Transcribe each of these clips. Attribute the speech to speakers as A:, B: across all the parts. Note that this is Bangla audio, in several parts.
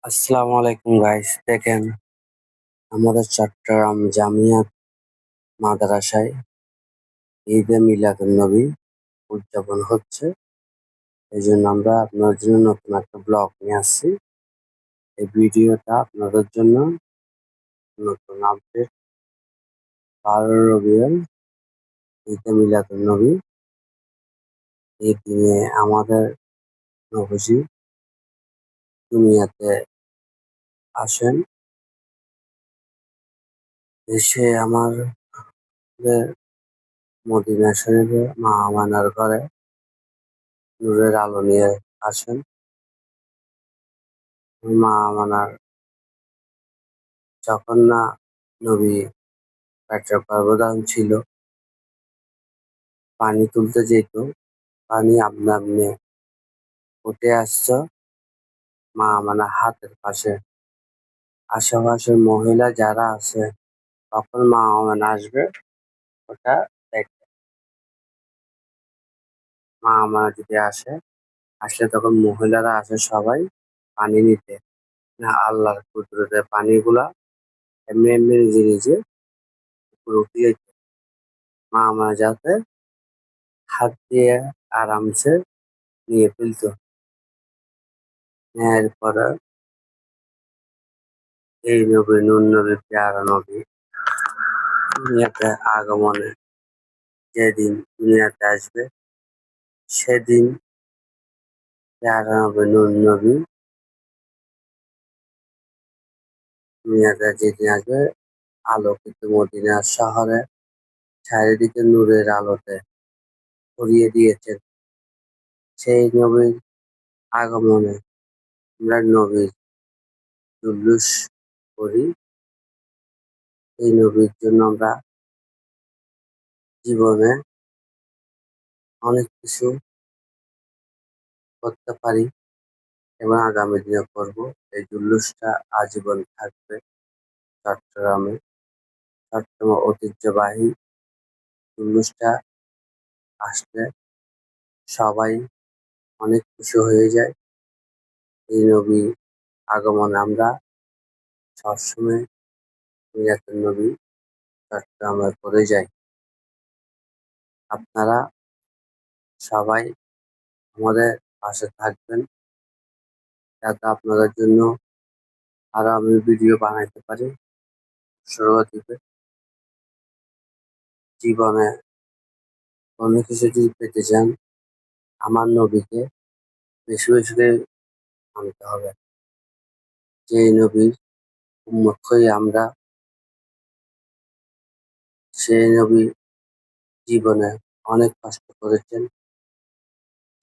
A: আসসালামু আলাইকুম গাইস, দেখেন আমাদের চট্টগ্রাম জামিয়াত মাদ্রাসায় ঈদে মিলাদুন্নবী উদযাপন হচ্ছে। এই জন্য আমরা আপনাদের জন্য নতুন একটা ব্লগ নিয়ে আসছি। এই ভিডিওটা আপনাদের জন্য নতুন আপডেট 12 রবিউল ঈদে মিলাদুন্নবী। এই দিনে আমাদের নবীজি দুনিয়াতে আসেন, এসে আমাদের মদিনা শরীফে মা আমানার ঘরে নূরের আলো নিয়ে আসেন। মা আমানার যখন না নবী পেট্রোল গর্ভধারণ ছিল, পানি তুলতে যেত, পানি আপনা আপনি উঠে আসছে মা মানে হাতের পাশে। আশেপাশের মহিলা যারা আছে তখন মা মানে আসবে ওটা দেখবে। মা আমার যদি আসলে তখন মহিলারা আসে সবাই পানি নিতে। না, আল্লাহর কুদরতে পানিগুলা এমনি এমনি নিজে নিজে উপরে উঠে যেত। মা আমার যাতে হাত দিয়ে আরামসে নিয়ে ফেলতো। নেয়ার পরে এই নবী নুন নবী পেয়ারা নবী দুনিয়াতে আগমনে যেদিন দুনিয়াতে আসবে সেদিন পেয়ারা নবী নুন নবী দুনিয়াতে যেদিন আসবে আলোকিত মদিনা শহরে চারিদিকে নূরের আলোতে ভরিয়ে দিয়েছেন। সেই নবীর আগমনে আমরা নবীর জুলুস করি। এই নবীর জন্য আমরা জীবনে অনেক কিছু করতে পারি এবং আগামী দিনে করব। এই জুলুসটা আজীবন থাকবে চট্টগ্রামে। চট্টগ্রামের ঐতিহ্যবাহী জুলুসটা আসলে সবাই অনেক খুশি হয়ে যায়। এই নবী আগমনে আমরা সবসময় মিলাদুন নবী চট্টগ্রামে করে যাই। আপনারা সবাই আমাদের পাশে থাকবেন যাতে আপনাদের জন্য আরো আমি ভিডিও বানাইতে পারি। উৎসাহ দিবে। জীবনে কোনো কিছু যদি পেতে চান আমার নবীকে বেশি বেশি করে মানতে হবে। যে নবীর উম্মত হই আমরা, সেই নবী জীবনে অনেক কষ্ট করেছেন।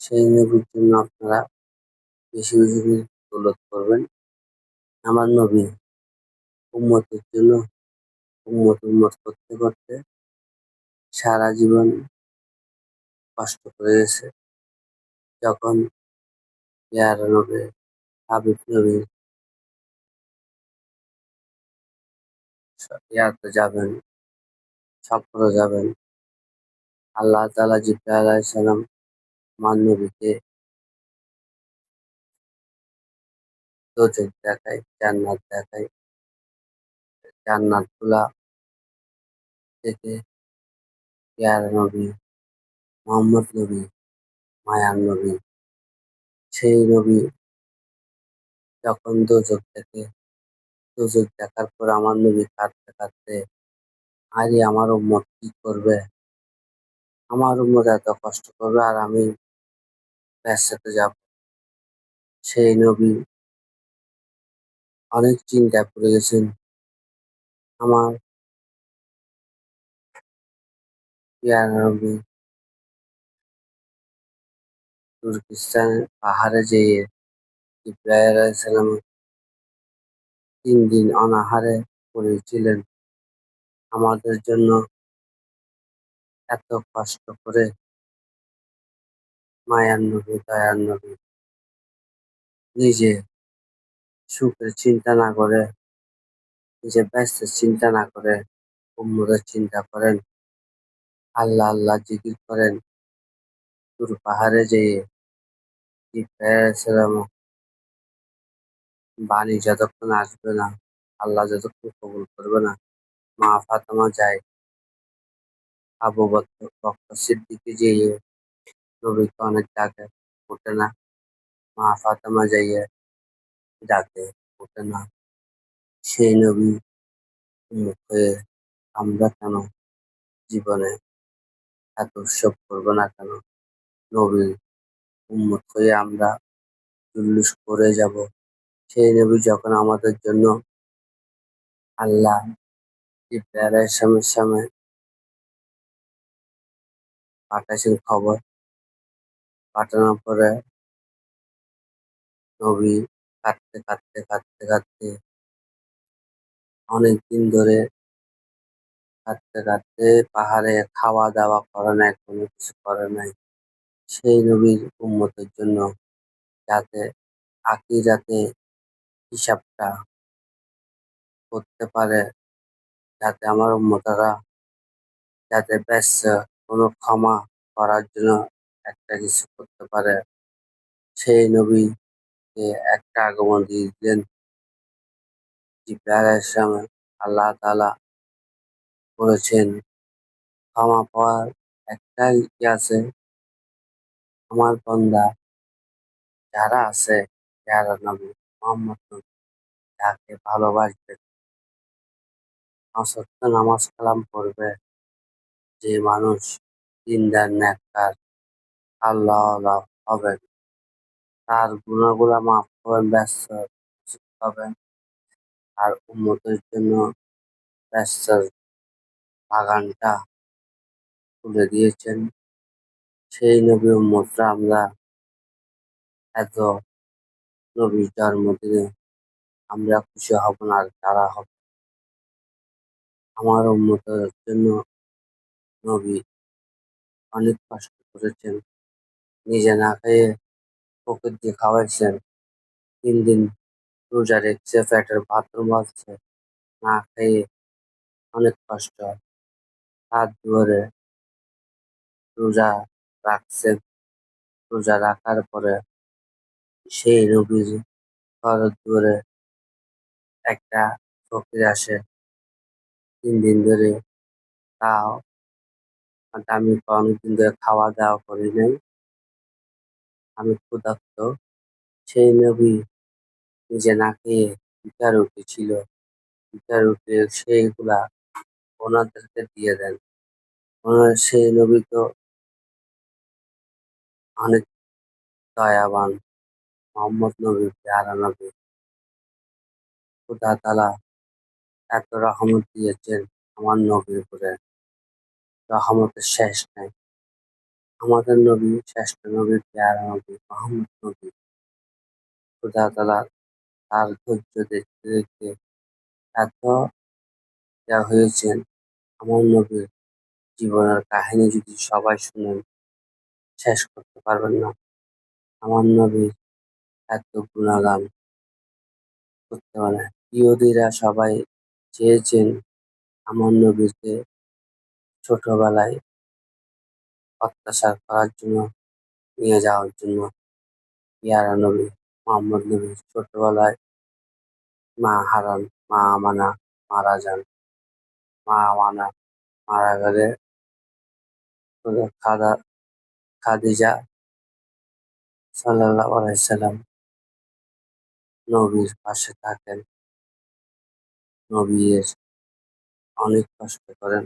A: সেই নবীর জন্য আপনারা বেশি বেশি করে দৌলত করবেন। আমার নবী উম্মতের জন্য উম্মত করতে করতে সারা জীবন কষ্ট করে গেছে। যখন পেয়ারা নবী হাবিব নবী ইয়াতে যাবেন, সফরে যাবেন, আল্লাহ তাআলা জিবরাইল আলাইহিস সালাম আমার নবীকে দোজখ দেখায়, জান্নাত দেখায়। জান্নাত গুলা থেকে পেয়ারা নবী, মোহাম্মদ নবী, মায়ার নবী, সেই নবী যখন দোজখ দেখে, দোজখ দেখার পর আমার নবী কাঁদতে কাঁদতে, আরে আমার উম্মত কি করবে? আমার উম্মত এত কষ্ট করবে আর আমি ভেসতে যাব। সেই নবী অনেক চিন্তায় পড়ে গেছেন। আমার পেয়ারা নবী তুর্কিস্তানের পাহাড়ে যেয়ে জিবরাইল আলাইহিস সালাম 3 দিন অনাহারে পড়েছিলেন। আমাদের জন্য এত কষ্ট করে মায়ার নবী, দয়ার নবী নিজে সুখের চিন্তা না করে, নিজে ব্যস্তের চিন্তা না করে উম্মতের চিন্তা করেন। আল্লাহ আল্লাহ জিকির করেন। তুর পাহাড়ে যেয়ে জিবরাইল আলাইহিস সালাম বাণী যতক্ষণ আসবে না, আল্লাহ যতক্ষণ কবুল করবে না, মা ফাতেমা যায় আবু বকর সিদ্দিকী যেয়ে নবীকে অনেক ডাকে, ওঠে না। মা ফাতেমা যাইয়ে ডাকে, ওঠে না। সেই নবী উম্মত হয়ে আমরা কেন জীবনে এত উৎসব করবো না কেন? নবীর উম্মত হয়ে আমরা জুলুস করে যাব। সেই নবী যখন আমাদের জন্য আল্লাহ জিবরাইল আলাইহিস সালামের পাঠাইছেন খবর, পাঠানোর পরে নবী কাঁদতে অনেকদিন ধরে কাঁদতে পাহাড়ে খাওয়া-দাওয়া করে নাই, কোনো কিছু করে নাই। সেই নবীর উম্মতের জন্য যাতে আখিরাতে হিসাবটা করতে পারে, যাতে আমার উম্মতেরা যাতে কোনো ক্ষমা করার জন্য একটা কিছু করতে পারে, সেই নবীকে একটা আগমন দিয়ে দিলেন জিবরাইল আলাইহিস সালাম। আল্লাহ তাআলা বলেছেন, ক্ষমা পাওয়ার একটাই আছে, আমার বান্দা যারা আছে, যারা নবী মুহাম্মদ নবী যাকে ভালোবাসবে, ৫ ওয়াক্ত নামাজ কালাম পড়বে, যে মানুষ দিনদার নেককার আল্লাহওয়ালা হবে, তার গুনাহগুলা মাফ করবেন, ব্যস্ত হবেন। আর উম্মতের জন্য ব্যস্তর বাগানটা খুলে দিয়েছেন। সেই নবী উম্মতরা আমরা এত নবীর জন্মদিনে আমরা খুশি হব না, আর তারা হবে। আমার উম্মতের জন্য নবী অনেক কষ্ট করেছেন, নিজে না খেয়ে ফকির দিয়ে খাওয়াইছেন, ৩ দিন রোজা রেখেছে, পেটের পাথর বাঁধছে, না খেয়ে অনেক কষ্ট। হাত ধরে রোজা রাখছেন, রোজা রাখার পরে সেই নবীর ঘর দুয়ারে একটা ফকির আসে ৩ দিন ধরে, তাও আমি অনেকদিন ধরে খাওয়া দাওয়া করি নাই, আমি ক্ষুধার্ত। সেই নবী নিজে না খেয়ে পিঠা রুটি ছিল, পিঠা রুটি সেইগুলা ওনাদেরকে দিয়ে দেন। সেই নবী তো অনেক দয়াবান, মোহাম্মদ নবী পেয়ারা নবী। খোদা তাআলা এত রহমত দিয়েছেন আমার নবীর উপরে, রহমতের শেষ নাই। আমাদের নবী শ্রেষ্ঠ নবী, পেয়ারা নবী, মোহাম্মদ নবী। খোদা তাআলা তার ধৈর্য দেখতে দেখতে এত হয়েছেন। আমার নবীর জীবনের কাহিনী যদি সবাই শুনেন, শেষ করতে পারবেন না। আমার নবীর এত গুণগান করতে পারে। ইহুদিরা সবাই চেয়েছেন আমার নবীকে ছোটবেলায় অত্যাচার করার জন্য, নিয়ে যাওয়ার জন্য। পেয়ারা নবী মোহাম্মদ নবী ছোটবেলায় মা আমানা মারা যান। মা আমানা মারা গেলে খাদা খাদিজা সাল্লাল্লাহু আলাইহি সাল্লাম নবীর পাশে থাকেন। নবীর অনেক কষ্ট করেন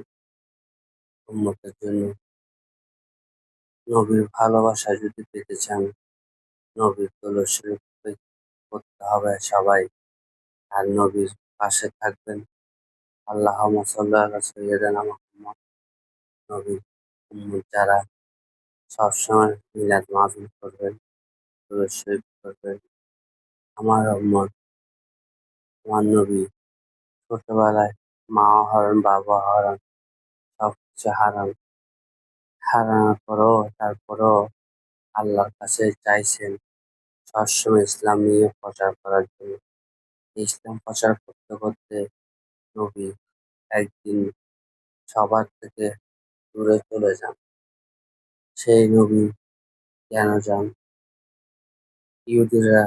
A: উম্মতের জন্য। নবীর ভালোবাসা যদি পেতে চান, নবীর তলস্বরূপ করতে হবে সবাই। আর নবীর পাশে থাকবেন। আল্লাহুম্মা সাল্লি আলা সাইয়্যিদিনা মুহাম্মদ। নবীর উম্মত যারা সবসময় মিলাদ মাহফিল করবেন, দরুদ শরীফ পড়বেন। আমার উম্মত, আমার নবী ছোটবেলায় মাও হারান, বাবা হারান, সবকিছু হারান। হারানোর পরেও তারপরেও আল্লাহর কাছে চাইছেন সবসময় ইসলাম নিয়ে প্রচার করার জন্য। ইসলাম প্রচার করতে করতে নবী একদিন সবার থেকে দূরে চলে যান। সেই নবী কেন যান? ইহুদিরা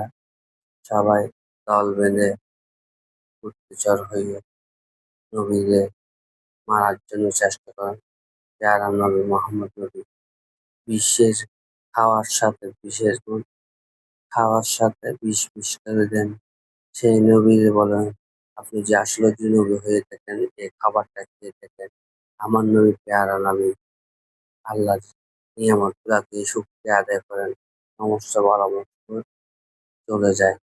A: সবাই দল বেঁধে গুপ্তচর হয়ে নবীকে মারার জন্য চেষ্টা করেন। পেয়ারা নবী মোহাম্মদ নবী বিষের খাওয়ার সাথে বিষ মিশ করে দেন। সেই নবীকে বলেন, আপনি যে আসলে যে নবী হয়ে থাকেন, যে খাবারটা খেয়ে থাকেন, আমার নবী পেয়ারা নবী আল্লাহর নিয়ামতগুলাকে শুকরিয়া আদায় করেন, সমস্ত পরামর্শ চলে যায়।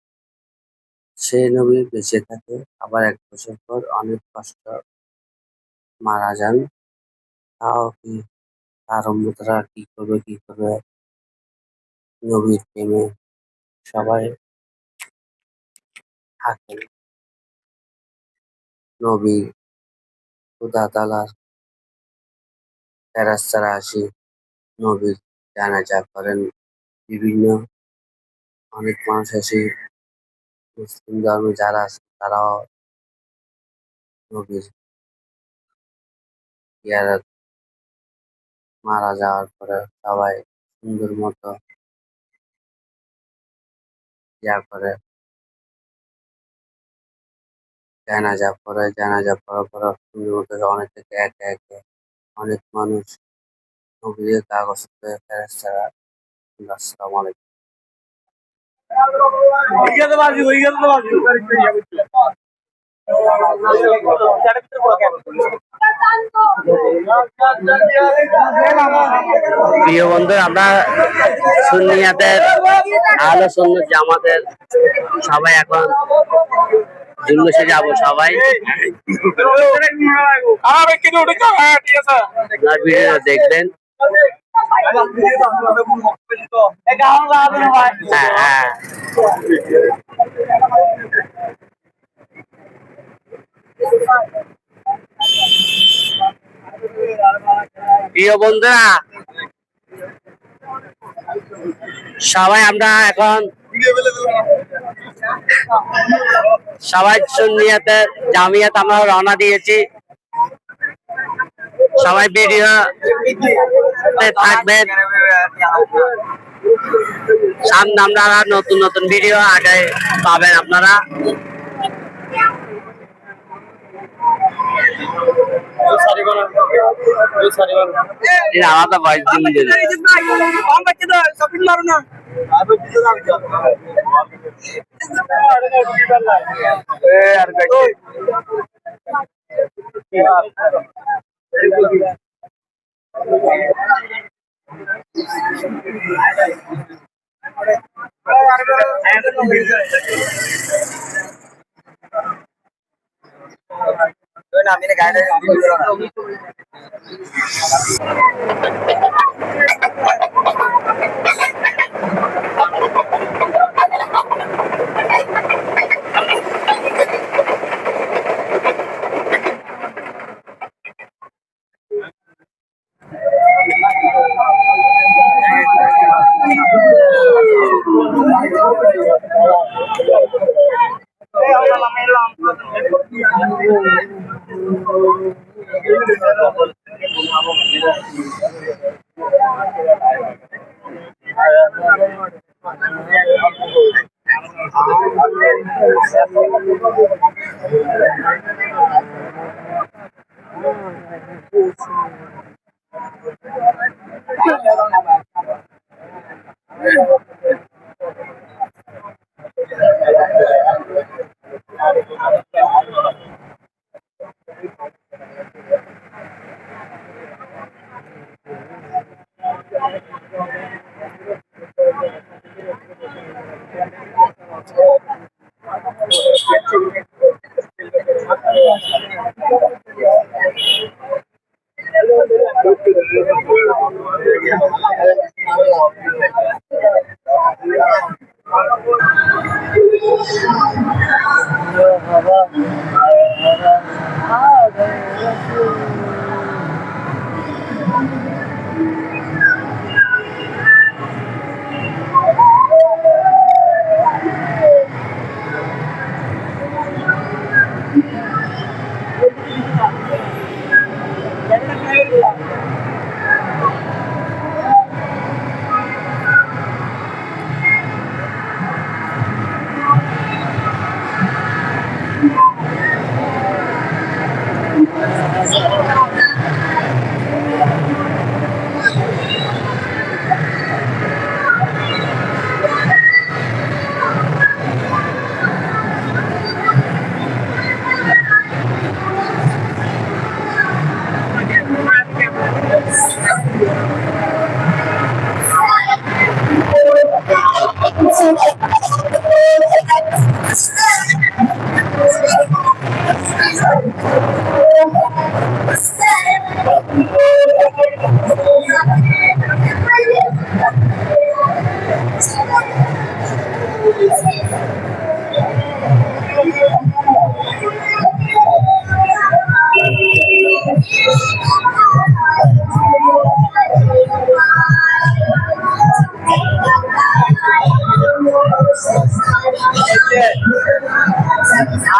A: সেই নবী বেঁচে থাকে, আবার ১ বছর পর অনেক কষ্ট মারা যান। তাও কি তার উম্মতরা কি করবে নবীর প্রেমে সবাই থাকেন। নবী খোদা তাআলার ফেরেশতারা আসে নবীর জানাজা করেন। বিভিন্ন অনেক মানুষ এসে মুসলিম ধর্মে যারা আছে তারাও নবীর জিয়ারত মারা যাওয়ার পরে সবাই সুন্দর মতো করে জানাজা পড়ে। জানাজা পড়ার পর সুন্দর মতো অনেক থেকে একে অনেক মানুষ নবীর কাগজ ফেরেশতারা আসসালামু আলাইকুম। প্রিয় বন্ধু, আমরা সুন্নিয়াতের আহলে সুন্নাত জামাতের সবাই এখন জুলুসে যাব। সবাই ভিডিও দেখবেন। হ্যাঁ, প্রিয় বন্ধুরা, সবাই আমরা এখন সবাই সুন্নিয়াতের জামিয়াত আমরা রওনা দিয়েছি। সবাই ভিডিও থাকবেন। সামনে আপনারা নতুন নতুন ভিডিও আগে পাবেন আপনারা। আলাদা ভয়েস দিন আমি গাড়ি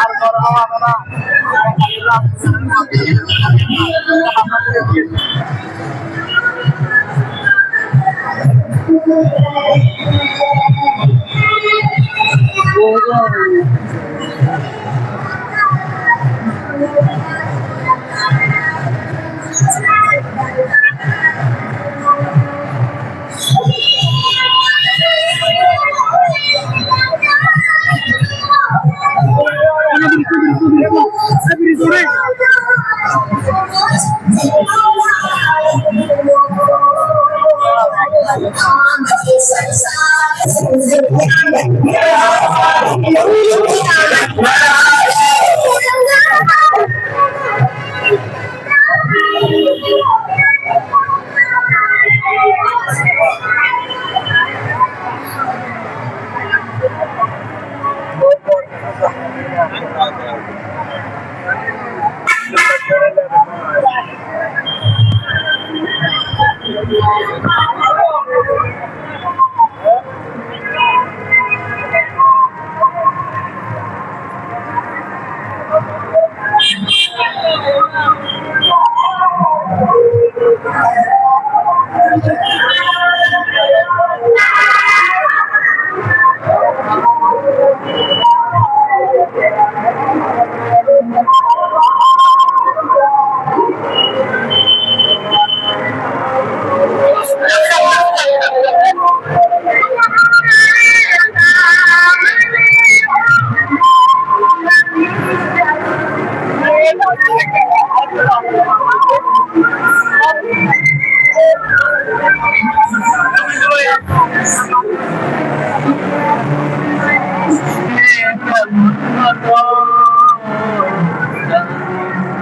A: আর গরম হবে না।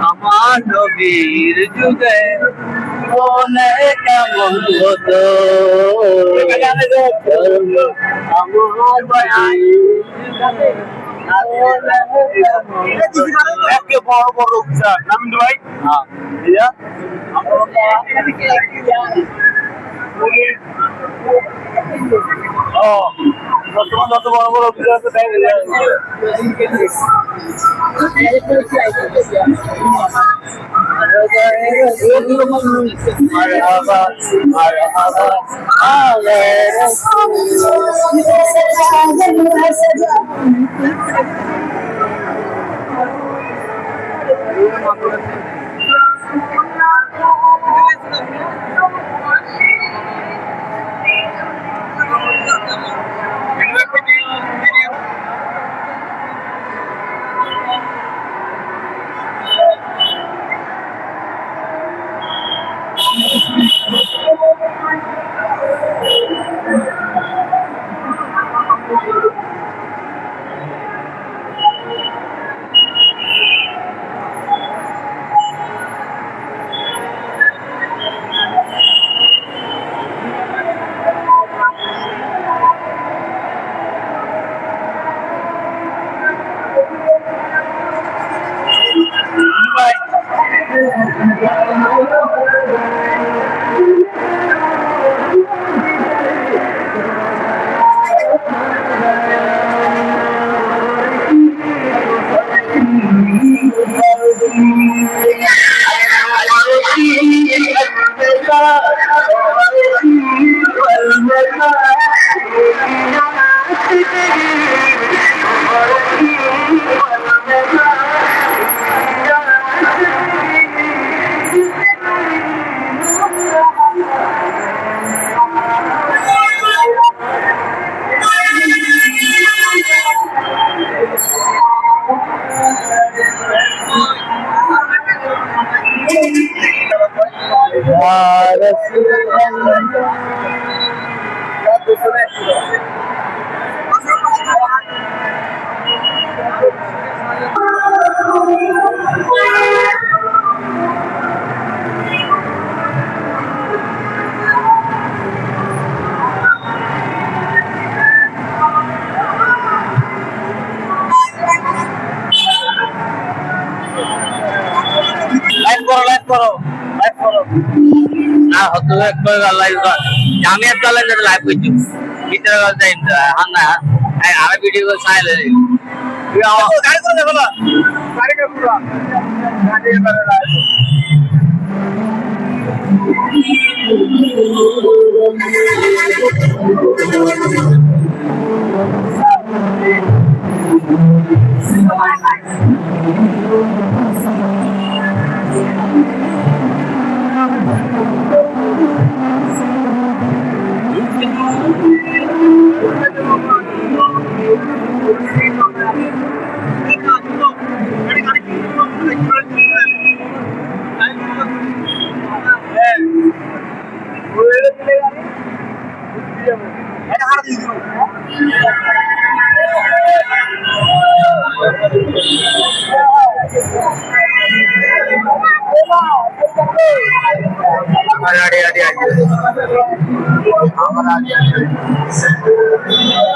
A: আমার নবীর যুগে মনে কেমন হতো আমার ভাই বড় বড় নাম ভাই বর্তমান যত বড় বড় অফিসার আছে তাই মারহাবা মারহাবা আলে
B: না হতো একবার লাইভ আমি একটা লাইভ করছি ভিতরে না আর ভিডিও করে চাইলে গাড়ি করে দেখো না গাড়ি করে পুরো গাড়ি করে Ada.